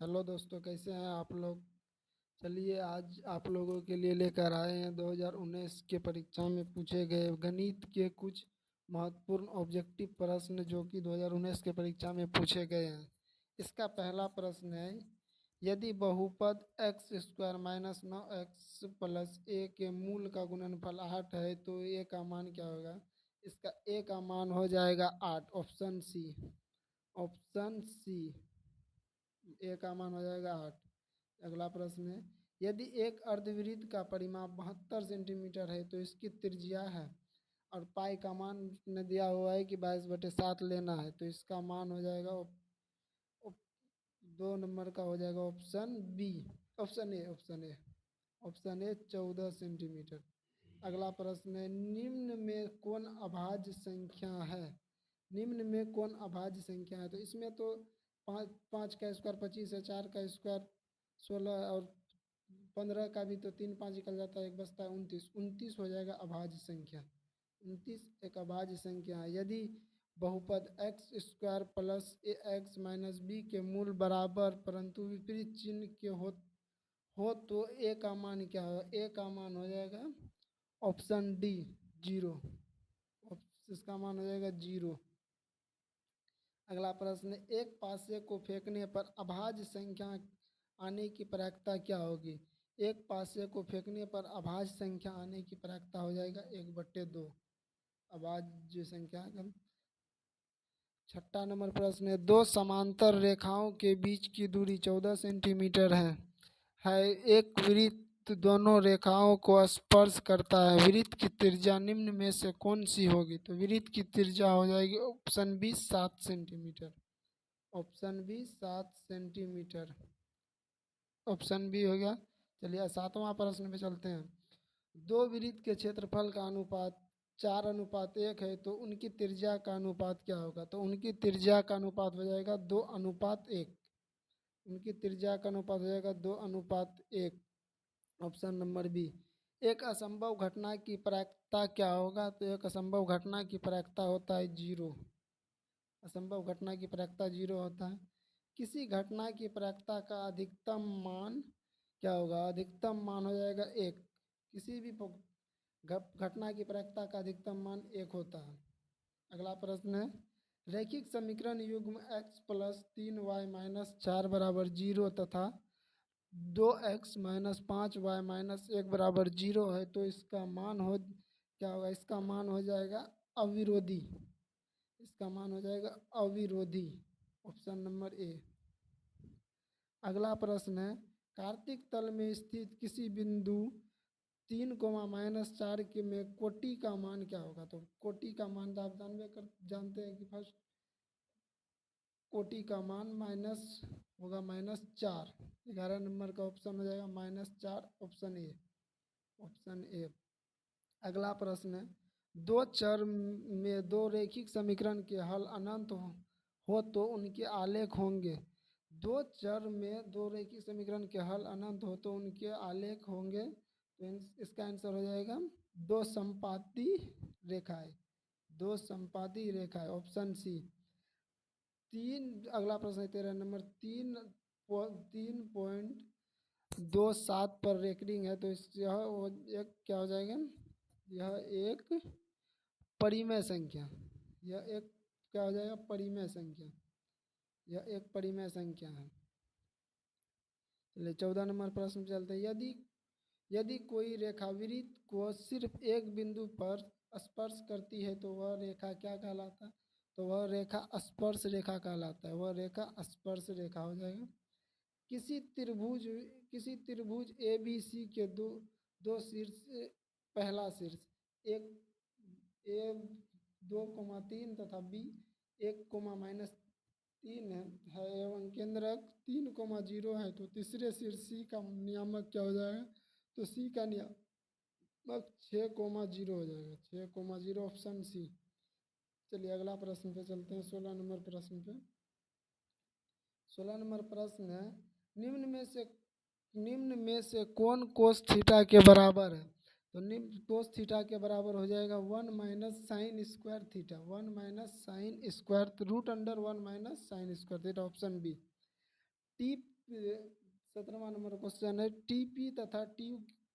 Hello दोस्तों, कैसे हैं आप लोग। चलिए आज आप लोगों के लिए लेकर आए हैं 2019 के परीक्षा में पूछे गए गणित के कुछ महत्वपूर्ण ऑब्जेक्टिव प्रश्न जो कि 2019 के परीक्षा में पूछे गए हैं। इसका पहला प्रश्न है, यदि बहुपद x square minus 9x plus a के मूल का गुणनफल 8 है तो ए का मान क्या होगा। इसका ए का मान हो जाएगा 8। Option C. ऑप्शन सी, ए का मान हो जाएगा 8। अगला प्रश्न है, यदि एक अर्धवृत्त का परिमाप 72 सेंटीमीटर है तो इसकी त्रिज्या है और पाई का मान ने दिया हुआ है कि 22/7 लेना है, तो इसका मान हो जाएगा 2 नंबर का हो जाएगा option B. Option A 14 centimetre. अगला प्रश्न है, निम्न में कौन अभाज्य संख्या है। निम्न में कौन अभाज्य संख्या है, तो इसमें तो पाँच पाँच का स्क्वायर 25 है, 4 का स्क्वायर 16 और 15 का भी तो 3 5 निकल जाता है, एक बचता है 29। 29 हो जाएगा अभाज्य संख्या। 29 एक अभाज्य संख्या है। यदि बहुपद एक्स स्क्वायर प्लस ए एक्स माइनस बी के मूल बराबर परंतु विपरीत चिन्ह के हो तो ए का मान क्या हो। ए का मान हो जाएगा ऑप्शन डी 0। इसका मान हो जाएगा 0। अगला प्रश्न, एक पासे को फेंकने पर अभाज्य संख्या आने की प्रायिकता क्या होगी। एक पासे को फेंकने पर अभाज्य संख्या आने की प्रायिकता हो जाएगा 1/2 अभाज्य संख्या का। छठा नंबर प्रश्न है, दो समांतर रेखाओं के बीच की दूरी 14 सेंटीमीटर है। एक वृत्त दोनों रेखाओं को स्पर्श करता है। वृत्त की त्रिज्या निम्न में से कौन सी होगी, तो वृत्त की त्रिज्या हो जाएगी option B 7 centimetre. Option B 7 centimetre. Option B हो गया। चलिए सातवां प्रश्न पे चलते हैं। दो वृत्त के क्षेत्रफल का अनुपात 4:1 है तो उनकी त्रिज्या का अनुपात क्या होगा। तो उनकी त्रिज्या का अनुपात हो जाएगा 2:1। उनकी त्रिज्या का अनुपात हो जाएगा 2:1। Option number B. एक असंभव घटना की प्रायिकता क्या होगा, तो एक असंभव घटना की प्रायिकता होता है 0। असंभव घटना की प्रायिकता 0 होता है। किसी घटना की प्रायिकता का अधिकतम मान क्या होगा। अधिकतम मान हो जाएगा 1। किसी भी घटना की प्रायिकता का अधिकतम मान 1 होता है। अगला प्रश्न है, रैखिक समीकरण युग्म x प्लस 3y माइनस 4 बराबर 0 तथा 2x माइनस 5y माइनस 1 बराबर 0 है तो इसका मान हो क्या होगा। इसका मान हो जाएगा अविरोधी। इसका मान हो जाएगा अविरोधी। Option number A. अगला प्रश्न है, कार्तिक तल में स्थित किसी बिंदु 3, -4 के में कोटि का मान क्या होगा। तो कोटि का मान तो आप जानते हैं कि फर्स्ट कोटि का मान माइनस होगा -4। 11 नंबर का ऑप्शन हो जाएगा -4। Option A. Option A. अगला प्रश्न है, दो चर में दो रैखिक समीकरण के हल अनंत हो तो उनके आलेख होंगे। दो चर में दो रैखिक समीकरण के हल अनंत हो तो उनके आलेख होंगे, तो इसका आंसर हो जाएगा दो समपाती रेखाएं। दो समपाती रेखाएं। Option C. अगला प्रश्न है 13 नंबर। 3.27 पर रेकरिंग है तो यह एक क्या हो जाएगा। यह एक परिमेय संख्या। यह एक क्या हो जाएगा, परिमेय संख्या। यह एक परिमेय संख्या है। चलिए 14 नंबर प्रश्न पे चलते हैं। यदि यदि कोई रेखा वृत्त को सिर्फ एक बिंदु पर स्पर्श करती है तो वह रेखा क्या कहलाता है। तो वह रेखा स्पर्श रेखा कहलाता है। वह रेखा स्पर्श रेखा हो जाएगा। किसी त्रिभुज किसी त्रिभुज ए बी सी के दो दो शीर्ष, पहला शीर्ष एक ए 2,3 तथा बी 1,-3 है एवं केंद्रक 3,0 है तो तीसरे शीर्ष सी का नियामक क्या हो जाएगा। तो सी का नियामक 6,0 हो जाएगा। 6,0 ऑप्शन सी। चलिए अगला प्रश्न पे चलते हैं। 16 नंबर प्रश्न पे। 16 नंबर प्रश्न है, निम्न में से कौन कोस थीटा के बराबर है। तो निम्न कोस थीटा के बराबर हो जाएगा 1 minus sine square theta. 1 minus sine square √1 minus sine square theta. Option B. T 17वां नंबर क्वेश्चन है टीपी तथा टी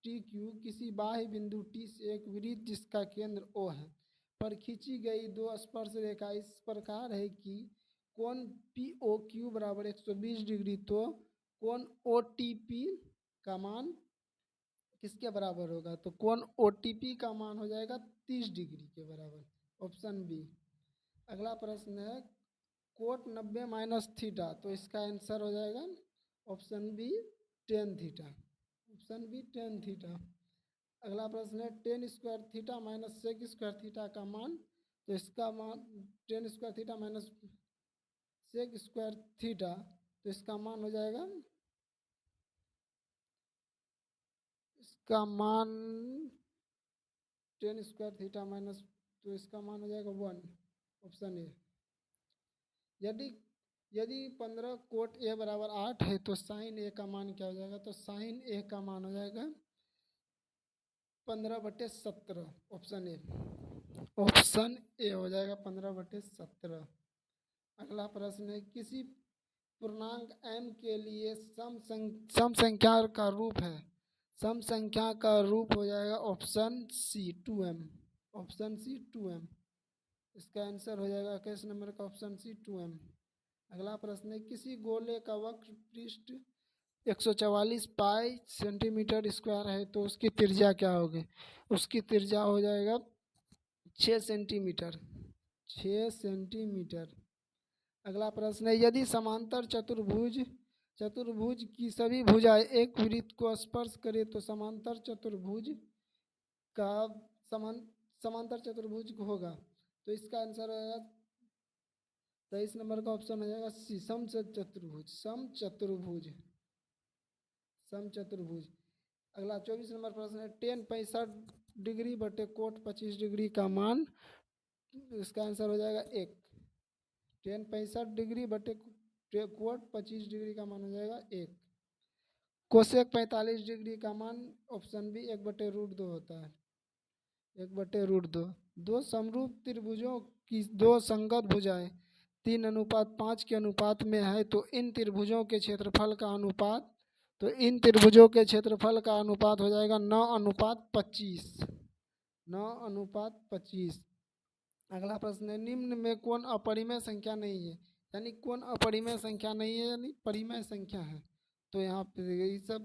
क्यू किसी बाह्य बिंदु टी से एक वृत्त जिसका केंद्र ओ है पर खींची गई दो स्पर्श रेखा इस प्रकार है कि कोण पी ओ क्यू बराबर 120 डिग्री, तो कोण ओ टी पी का मान किसके बराबर होगा? तो कोण ओ टी पी का मान हो जाएगा 30 डिग्री के बराबर, ऑप्शन बी। अगला प्रश्न है कोट 90 माइनस थीटा, तो इसका आंसर हो जाएगा option B tan theta, option B tan theta. अगला प्रश्न है tan square theta minus sec square theta का मान, तो इसका मान tan square theta minus sec square theta, तो इसका मान हो जाएगा, इसका मान टेन स्क्वायर थीटा माइनस, तो इसका मान हो जाएगा 1, ऑप्शन ए। यदि यदि 15 कोट ए बराबर 8 है तो साइन ए का मान क्या हो जाएगा? तो साइन ए का मान हो जाएगा 15/17, ऑप्शन ए, ऑप्शन ए हो जाएगा 15/17। अगला प्रश्न है किसी पूर्णांक m के लिए सम संख्या का रूप है, सम संख्या का रूप हो जाएगा option C 2m, option C 2m। इसका आंसर हो जाएगा 21 नंबर का ऑप्शन सी 2m। अगला प्रश्न है किसी गोले का वक्र पृष्ठ 144 पाई सेंटीमीटर स्क्वायर है तो उसकी त्रिज्या क्या होगी? उसकी त्रिज्या हो जाएगा 6 सेंटीमीटर, 6 सेंटीमीटर। अगला प्रश्न है यदि समांतर चतुर्भुज की सभी भुजाएं एक वृत्त को स्पर्श करे तो समांतर चतुर्भुज का समांतर चतुर्भुज होगा, तो इसका आंसर होगा 23 नंबर का ऑप्शन हो जाएगा सी समचतुर्भुज, समचतुर्भुज, समचतुर्भुज। अगला 24 नंबर प्रश्न है टेन 65 डिग्री बटे कोट 25 डिग्री का मान, इसका आंसर हो जाएगा 1, टेन 65 डिग्री बटे कोट 25 डिग्री का मान हो जाएगा 1। कोसेक 45 डिग्री का मान ऑप्शन बी 1/√2 होता है, 1/√2। दो समरूप त्रिभुजों की दो संगत भुजाएं 3:5 के अनुपात में है तो इन त्रिभुजों के क्षेत्रफल का अनुपात, तो इन त्रिभुजों के क्षेत्रफल का अनुपात हो जाएगा 9:25, 9:25। अगला प्रश्न है निम्न में कौन अपरिमेय संख्या नहीं है, यानी कौन अपरिमेय संख्या नहीं है यानी परिमेय संख्या है, तो यहाँ पे ये सब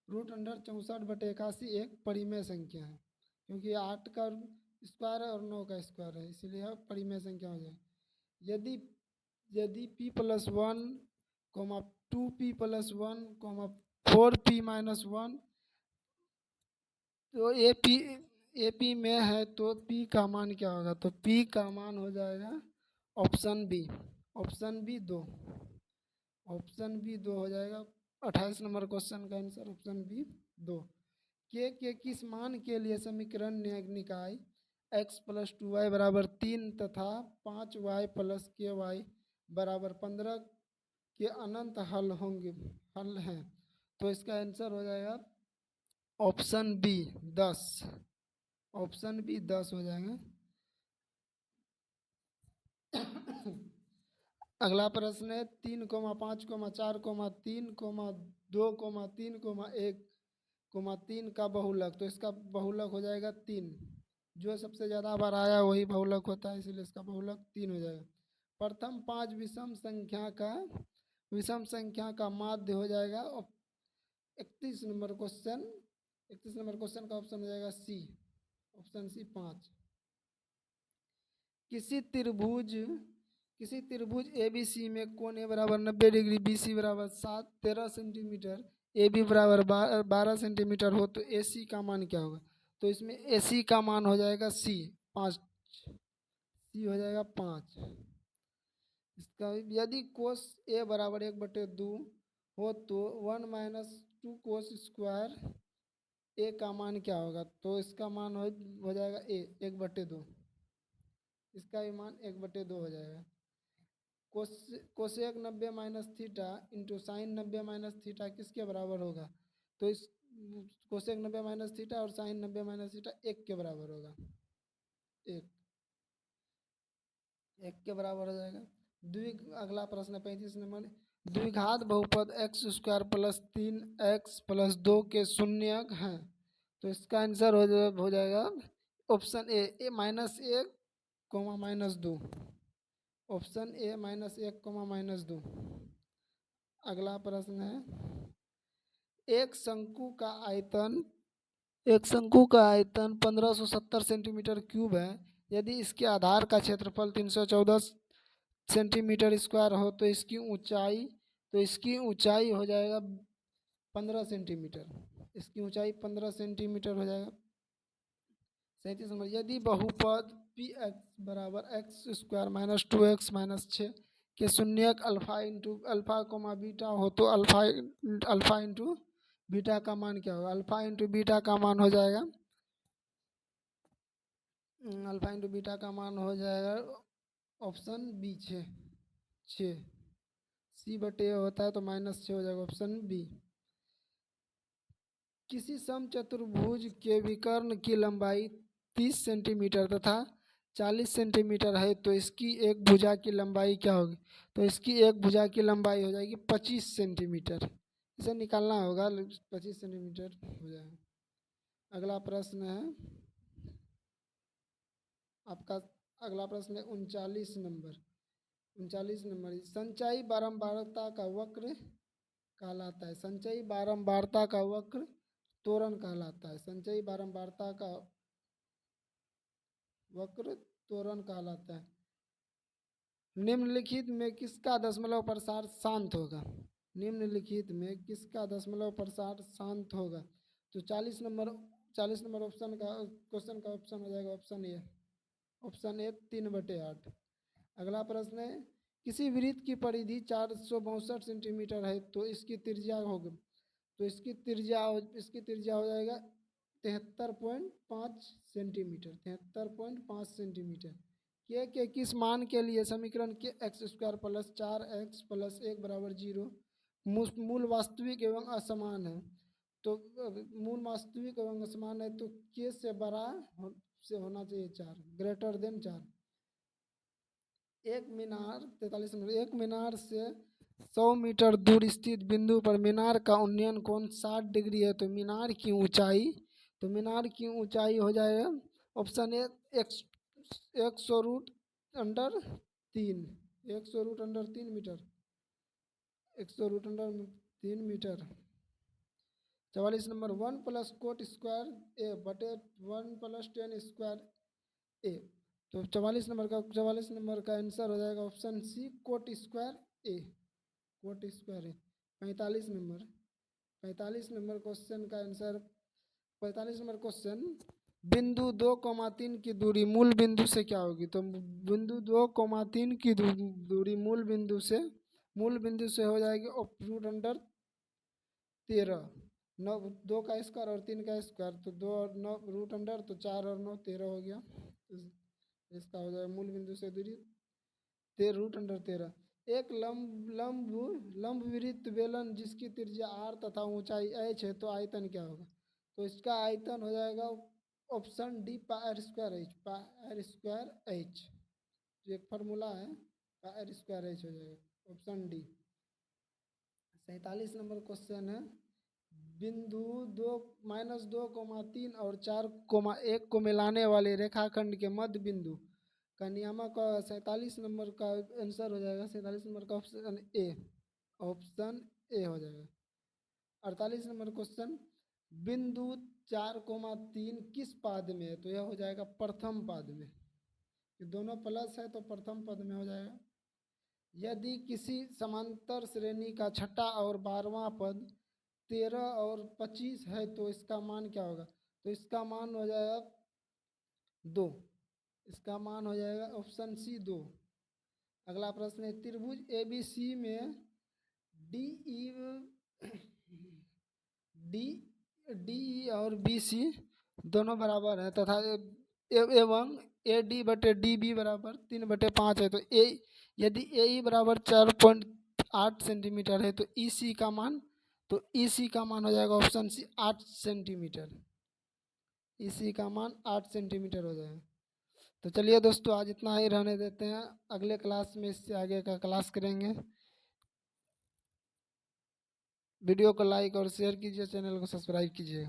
रूट अंडर 64/81 एक परिमेय संख्या है, क्योंकि 8 का स्क्वायर है और 9 का स्क्वायर है, इसलिए यह परिमेय संख्या हो जाए। यदि यदि p+1, 2p+1, 4p-1, तो AP में है तो p का मान क्या होगा? तो p का मान हो जाएगा option B, option B 2, option B 2 हो जाएगा। 28 नंबर क्वेश्चन का आंसर ऑप्शन बी 2। के किस मान के लिए समीकरण निकाय x + 2y = 3 तथा 5y + ky = 15 के अनंत हल हैं, तो इसका आंसर हो जाएगा ऑप्शन बी 10, ऑप्शन बी 10 हो जाएगा। अगला प्रश्न है 3, 5, 4, 3, 2, 3, 1, 3 का बहुलक, तो इसका बहुलक हो जाएगा 3, जो सबसे ज़्यादा बार आया वही बहुलक होता है, इसलिए इसका बहुलक 3 हो जाएगा। प्रथम 5 विषम संख्या का माध्य हो जाएगा 31 नंबर क्वेश्चन, 31 नंबर क्वेश्चन का ऑप्शन हो जाएगा सी, ऑप्शन सी 5। किसी त्रिभुज ABC में कोण A = 90 degree, BC = 13 centimetre, AB = 12 centimetre हो तो AC का मान क्या होगा? तो इसमें AC का मान हो जाएगा सी 5, सी हो जाएगा 5। इसका यदि कोस A = 1/2 हो तो 1 - 2 कोस स्क्वायर A का मान क्या होगा? तो इसका मान हो जाएगा A 1/2, इसका भी मान 1/2 हो जाएगा। Cosec 90 minus theta into sine 90 minus theta किसके बराबर होगा? तो इस कोसेक 90 माइनस थीटा और साइन 90 माइनस थीटा 1 के बराबर होगा, 1 के बराबर हो जाएगा। अगला प्रश्न 35 नंबर द्विघात बहुपद एक्स स्क्वायर प्लस 3x+2 के शून्यक हैं। तो इसका आंसर हो जाएगा ऑप्शन ए -1, -2। Option A -1, -2। अगला प्रश्न है, एक शंकु का आयतन 1570 सेंटीमीटर क्यूब है। यदि इसके आधार का क्षेत्रफल 314 सेंटीमीटर स्क्वायर हो तो इसकी ऊंचाई हो जाएगा 15 सेंटीमीटर। इसकी ऊंचाई 15 सेंटीमीटर हो जाएगा। 37 नंबर, यदि बहुपद पी एक्स बराबर एक्स स्क्वायर -2x-6 के शून्यक अल्फा कोमा बीटा हो तो अल्फा इंटू बीटा का मान क्या होगा? अल्फा इंटू बीटा का मान हो जाएगा ऑप्शन बी 6। सी बटे होता है तो -6 हो जाएगा ऑप्शन बी। किसी समचतुर्भुज के विकर्ण की लंबाई 30 सेंटीमीटर तथा 40 सेंटीमीटर है तो इसकी एक भुजा की लंबाई क्या होगी? तो इसकी एक भुजा की लंबाई हो जाएगी 25 सेंटीमीटर। इसे निकालना होगा, 25 सेंटीमीटर हो जाएगा। अगला प्रश्न है आपका, अगला प्रश्न है 39 नंबर। संचयी बारंबारता का वक्र कहलाता है। संचयी बारंबारता का वक्र त्वरण कहलाता है। संचयी बारंबारता का वक्र त्वरण कहलाता है। निम्नलिखित में किसका दशमलव प्रसार शांत होगा? निम्नलिखित में किसका दशमलव प्रसार शांत होगा? तो 40 नंबर ऑप्शन का क्वेश्चन का ऑप्शन हो जाएगा ऑप्शन ए 3/8। अगला प्रश्न है, किसी वृत्त की परिधि 462 सेंटीमीटर है तो इसकी त्रिज्या होगी, तो इसकी त्रिज्या हो जाएगा 73.5 सेंटीमीटर। 73.5 सेंटीमीटर। के किस मान के लिए समीकरण के एक्स स्क्वायर प्लस 4x+1 बराबर 0 मूल वास्तविक एवं असमान है? तो मूल वास्तविक एवं असमान है तो के से बड़ा से होना चाहिए 4, ग्रेटर देन 4। एक मीनार से 100 मीटर दूर स्थित बिंदु पर मीनार का उन्नयन कोण 60 डिग्री है तो मीनार की ऊंचाई हो जाएगा option A 100√3 metre. 100√3 metre. 44 number, 1 + cot square A बटे 1 + tan स्क्वायर ए। तो 44 नंबर का आंसर हो जाएगा ऑप्शन सी कोट स्क्वायर ए। 45 नंबर क्वेश्चन का आंसर, 45 नंबर क्वेश्चन, बिंदु 2,3 की दूरी मूल बिंदु से क्या होगी? तो बिंदु 2,3 की दूरी मूल बिंदु से हो जाएगी √13। 2 का स्क्वायर और 3 का स्क्वायर तो 2 और 9 √अंडर, तो 4 और 9 13 हो गया। इसका हो जाएगा मूल बिंदु से दूरी √13। एक लंब वृत्त बेलन जिसकी त्रिज्या r तथा ऊंचाई h है तो आयतन क्या होगा? तो इसका आयतन हो जाएगा ऑप्शन डी πr²h। जो एक फार्मूला है πr²h हो जाएगा ऑप्शन डी। 47 नंबर क्वेश्चन है, बिंदु 2-3 और 4,1 को मिलाने वाले रेखाखंड के मध्य बिंदु का नियामक 47 नंबर का आंसर हो जाएगा 47 नंबर का ऑप्शन ए हो जाएगा। 48 नंबर क्वेश्चन, बिंदु 4,3 किस पाद में है? तो यह हो जाएगा प्रथम पाद में। दोनों प्लस है तो प्रथम पद में हो जाएगा। यदि किसी समांतर श्रेणी का छठा और 12वां पद 13 और 25 है तो इसका मान क्या होगा? तो इसका मान हो जाएगा 2। इसका मान हो जाएगा ऑप्शन सी 2। अगला प्रश्न है, त्रिभुज ABC में DE और BC दोनों बराबर है तथा एवं AD/DB बराबर 3/5 है तो यदि AE बराबर 4.8 सेंटीमीटर है तो EC का मान हो जाएगा ऑप्शन सी 8 सेंटीमीटर। EC का मान 8 सेंटीमीटर हो जाएगा। तो चलिए दोस्तों, आज इतना ही रहने देते हैं। अगले क्लास में इससे आगे का क्लास करेंगे। वीडियो को लाइक और शेयर कीजिए, चैनल को सब्सक्राइब कीजिए।